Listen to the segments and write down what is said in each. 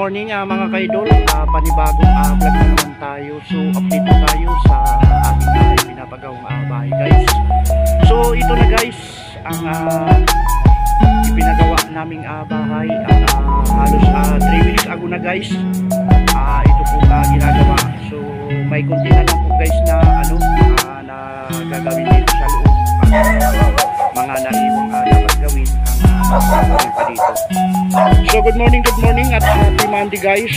morning mga kaidol. Panibagong vlog na naman tayo. So update na tayo sa ating pinapagawang bahay guys. So ito na guys ang ipinagawa naming bahay at halos 3 weeks ago na guys. Ito po ginagawa. So may konti na lang po guys na na gagawin dito sa loob. Mga naiwang dapat gawin ang gagawin pa dito. So good morning at happy Monday guys.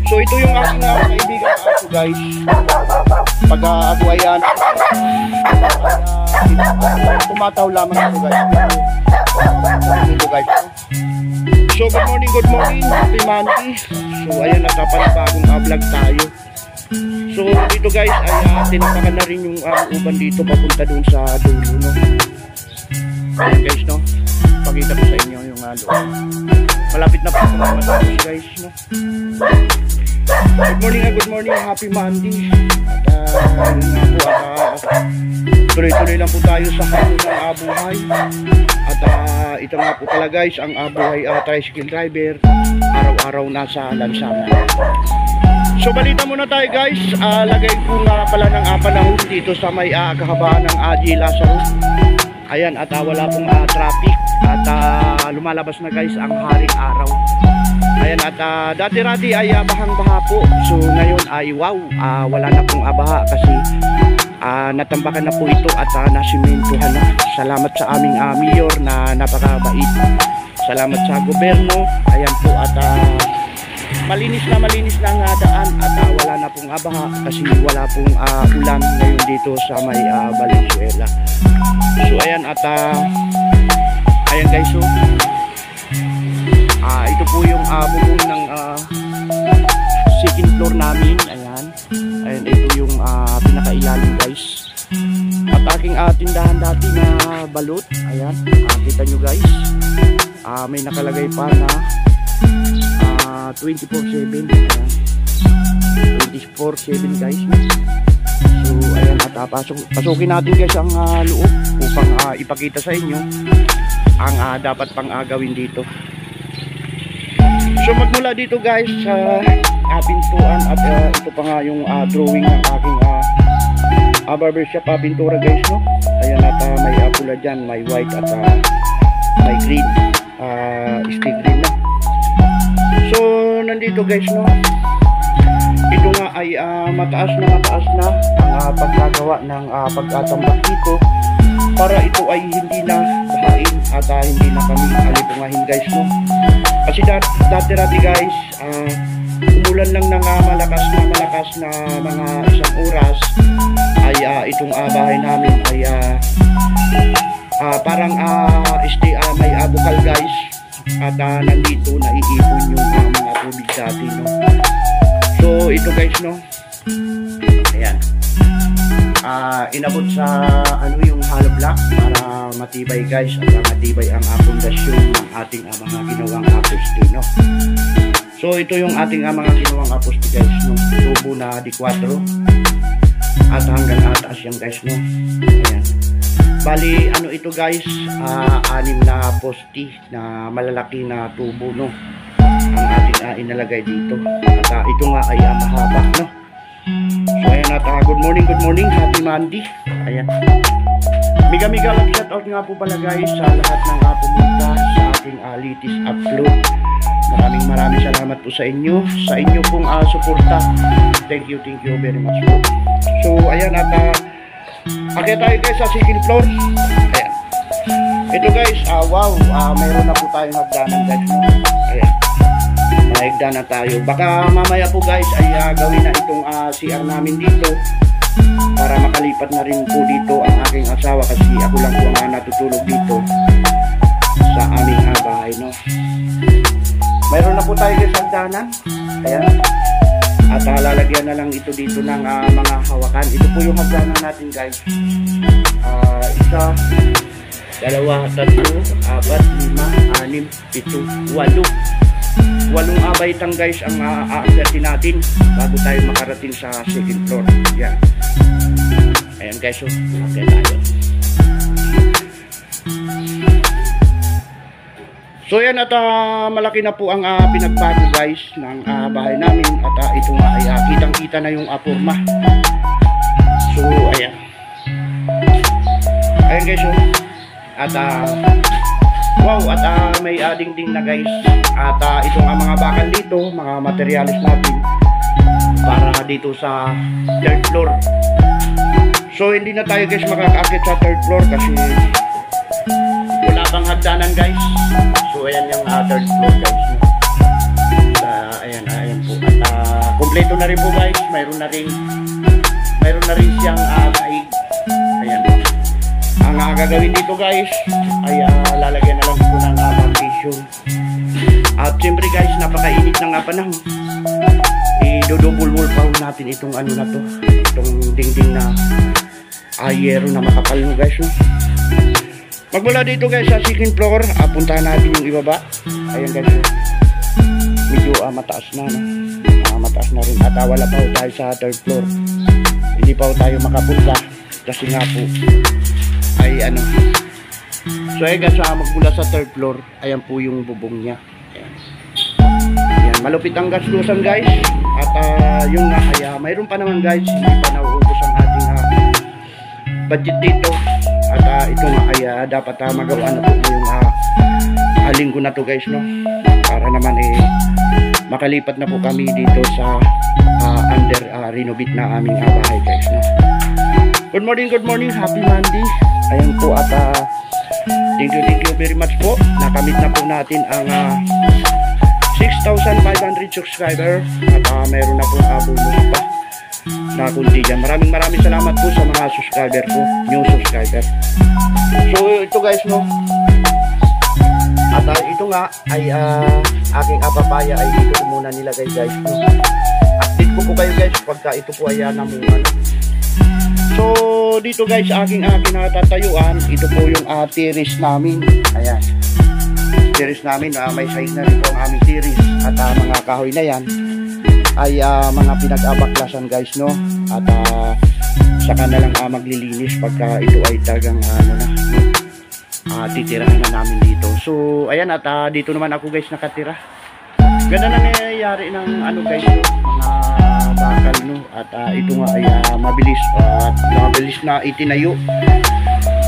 So ito yung aking kaibigan ako guys. Pag ako ayan tumataw lamang ako guys. Ito guys. So good morning, happy Monday. So ayan, nagkapanibagong vlog tayo. So dito guys ay tinapakan na rin yung uban dito papunta dun sa dulo no. Ayan guys no, pakita ko sa inyo yung loob. Malapit na po matapos guys no. Good morning, happy Monday. Tuloy-tuloy lang po tayo sa hamon ng buhay. At ito nga po pala guys ang buhay tricycle driver, araw-araw nasa lansangan. So balita muna tayo guys, lagay ko nga pala ng panahon dito sa may kahabaan ng G. Lazaro. Ayan at wala pong traffic at lumalabas na guys ang haring araw. Ayan at dati-rati ay bahang-baha po. So ngayon ay wow, wala na pong baha kasi natambakan na po ito at nasimentuhan na. Salamat sa aming mayor na napakabait. Salamat sa gobyerno. Ayan po at malinis na ang daan at wala na pong baha kasi wala pong ulan ngayon dito sa may Valenzuela. So ayan at ayan guys so ito po yung bubong ng second floor namin. Ayan ito yung pinakailalim guys. At aking tindahan dati na balot. Ayan kita nyo guys, may nakalagay pa na 24/7. Ayan 24/7 guys. So ayan at pasukin natin guys ang loob upang ipakita sa inyo ang dapat pang gawin dito. So magmula dito guys sa pintuan at ito pa nga yung drawing ng aking barbershop pintura guys no. Ayan at may pula dyan, may white at may green, stick green no. So nandito guys no, ito nga ay mataas na ang pagkagawa ng pagkatambak dito para ito ay hindi na bahain at hindi na kami alipungahin guys no. Kasi dati guys umulan lang ng malakas na mga isang oras ay itong bahay namin ay parang may bukal guys at nandito naiipon yung mga tubig dati no. So ito guys no, ayan inabot sa yung hollow block para matibay guys at matibay ang pundasyon ng ating mga ginawang poste no. So ito yung ating mga ginawang poste guys no, tubo na D4 at hanggang ataas yan guys no. Ayan bali ito guys 6 na poste na malalaki na tubo no ang ating inalagay dito at ito nga ay mahaba no. So ayan at good morning, happy Monday. Ayan mega love shout out nga po pala guys sa lahat ng pumunta sa ating latest upload. Maraming salamat po sa inyo pong suporta. Thank you very much po. So ayan at akyat tayo guys sa second floor. Ayan ito guys wow, mayroon na po tayong hagdanan guys no? Ayan mahigda na tayo. Baka mamaya po guys ay gawin na itong CR namin dito para makalipat na rin po dito ang aking asawa kasi ako lang po ang natutulog dito sa aming bahay no. Mayroon na po tayo guys hagdanan. Ayan at lalagyan na lang ito dito ng mga hawakan. Ito po yung hagdanan natin guys. 1, 2, 3, 4, 5, 6, 7, 8 walong baitang guys ang aakyatin natin bago tayo makarating sa second floor. Yan. Ayan guys so akyat tayo. So yan at malaki na po ang pinagbago guys ng bahay namin at ito nga ay kitang kita na yung forma. So ayan. Ayan guys oh. At wow at may dingding na guys. At ito nga mga bakal dito, mga materialis natin para dito sa third floor. So hindi na tayo guys makakaakit sa third floor kasi wala pang hagdanan guys. So ayan yung third floor guys. Ayan po. At kompleto na rin po guys. Mayroon na rin siyang sahig. Ayan. Ang gagawin dito guys ay lalagyan na lang po ng partition. At siyempre guys, napakainit na nga panahon. I-double wall pa natin itong ano na to. Itong dingding na yero na makapal no guys. No? Magmula dito guys sa second floor, puntahan natin yung ibaba. Ayan guys. No? Medyo mataas na. No? Mataas na rin. At wala pa ho tayo sa third floor. Hindi pa ho tayo makapunta. Kasi nga po ay ano. So ayan guys, magmula sa third floor, ayan po yung bubong niya. Ayan, malupit ang gastusan guys. At yung nga ay mayroon pa naman guys, hindi pa nauubos ang ating budget dito. At ito nga ay dapat magawa na po yung linggo na to guys, no? Para naman makalipat na po kami dito sa under renovate na aming bahay guys, no? Good morning, happy Monday. Ayan po at thank you very much po. Nakamit na po natin ang 6,500 subscriber at meron na po bonus pa na kundi dyan. Maraming salamat po sa mga subscriber ko, new subscriber. So ito guys, no? At ito nga ay aking papaya ay dito ko muna nilagay guys, no? Update ko po kayo guys pagka ito po ay namunga. So dito guys aking kinatatayuan, ito po yung terrace namin. Ayan, terrace namin, may side na rin po ang aming terrace. At mga kahoy na yan ay mga pinag-abaklasan guys, no? At saka na lang maglilinis pagka ito ay talagang titirahan na namin dito. So ayan, at dito naman ako guys nakatira. Ganda na nangyayari ng guys, no? Mga bakal, no? At ito nga ay mabilis na itinayo.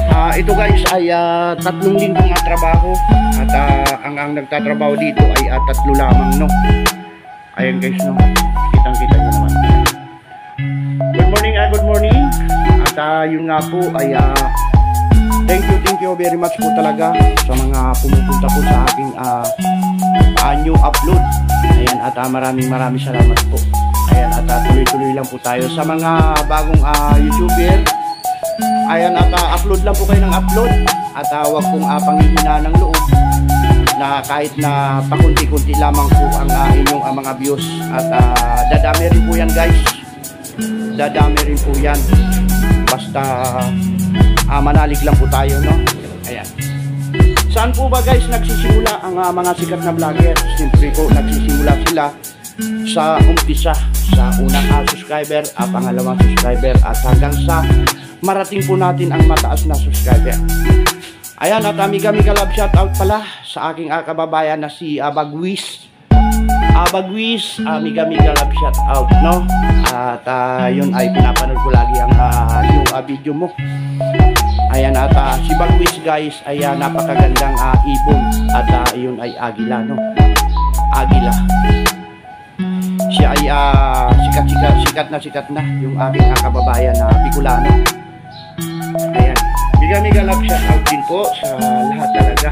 Ito guys ay 3 linggong trabaho. At ang nagtatrabaho dito ay 3 lamang, no? Ayan guys, no? Kitang-kita nyo naman. Good morning. At yun nga po ay thank you very much po talaga sa mga pumupunta po sa aking new upload. Ayan, at maraming salamat po. Ayan, at tuloy-tuloy lang po tayo sa mga bagong YouTuber. Ayan, at upload lang po kayo ng upload. At wag pong panghihina ng loob na kahit na pakunti-kunti lamang po ang inyong mga views. At dadami rin po yan guys. Dadami rin po yan. Basta manalig lang po tayo, no? Ayan. Saan po ba guys nagsisimula ang mga sikat na vlogger? Siyempre po nagsisimula sila sa umpisa, sa unang subscriber, pangalawang subscriber, at hanggang sa marating po natin ang mataas na subscriber. Ayan, at mega love shoutout pala sa aking kababayan na si Bagwis. Bagwis, mega love shoutout, no? At yun ay pinapanood ko lagi ang yung video mo. Ayan, at si Bagwis guys ay napakagandang ibon. At yun ay agila, no? Agila. Siya ay sikat na yung aking kababayan na Bicolano. Ayan, mega love shoutout din po sa lahat talaga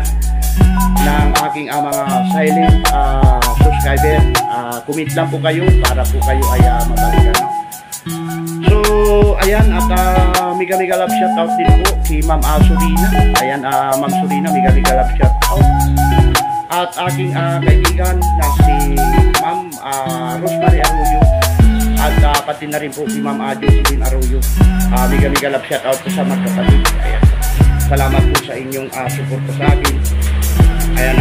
ng aking mga silent subscriber. Comment lang po kayo para po kayo ay mabalikan, no? So ayan, at mega love shoutout din po si Ma'am Surina. Ayan, Ma'am Surina, mega love shoutout. At aking kaibigan na si Ma'am Rosemary Arroyo. At pati na rin po si Ma'am Jocelyn Arroyo. Mega love shoutout po sa magkapatid. Ayan, salamat po sa inyong support po sa akin. Ayan,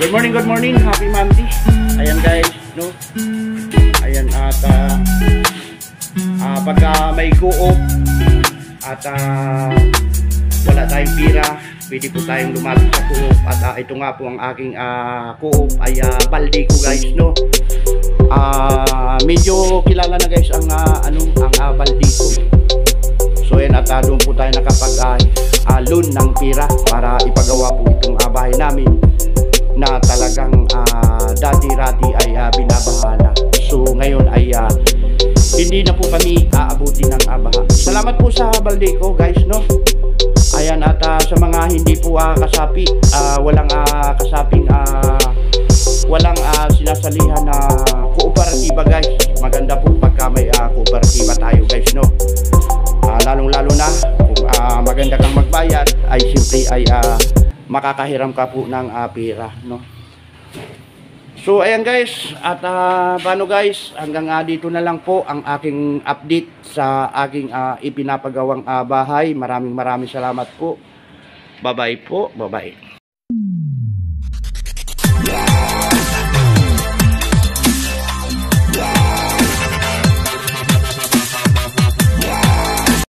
good morning, happy Monday. Ayan guys, no? Ayan, at pagka may go-off at wala tayong pira, pwede po tayong lumapit sa Co-op. At ito nga po ang aking Co-op ay Balde ko guys, no. Medyo kilala na guys ang Balde ko. So yan, at doon po tayo nakapag-loan ng pira para ipagawa po itong bahay namin na talagang dati-rati ay binabaha na. So ngayon ay hindi na po kami aabuti ng baha. Salamat po sa Balde ko guys, no. Ayan, at sa mga hindi po kasapi, walang kasaping walang sinasalihan na kooperatiba guys. Maganda po pagka may kooperatiba tayo guys, no. Lalong lalo na kung maganda kang magbayad ay simple ay makakahiram ka po ng pera, no. So ayan guys, at paano guys, hanggang dito na lang po ang aking update sa aking ipinapagawang bahay. Maraming salamat po. Bye bye po, bye bye.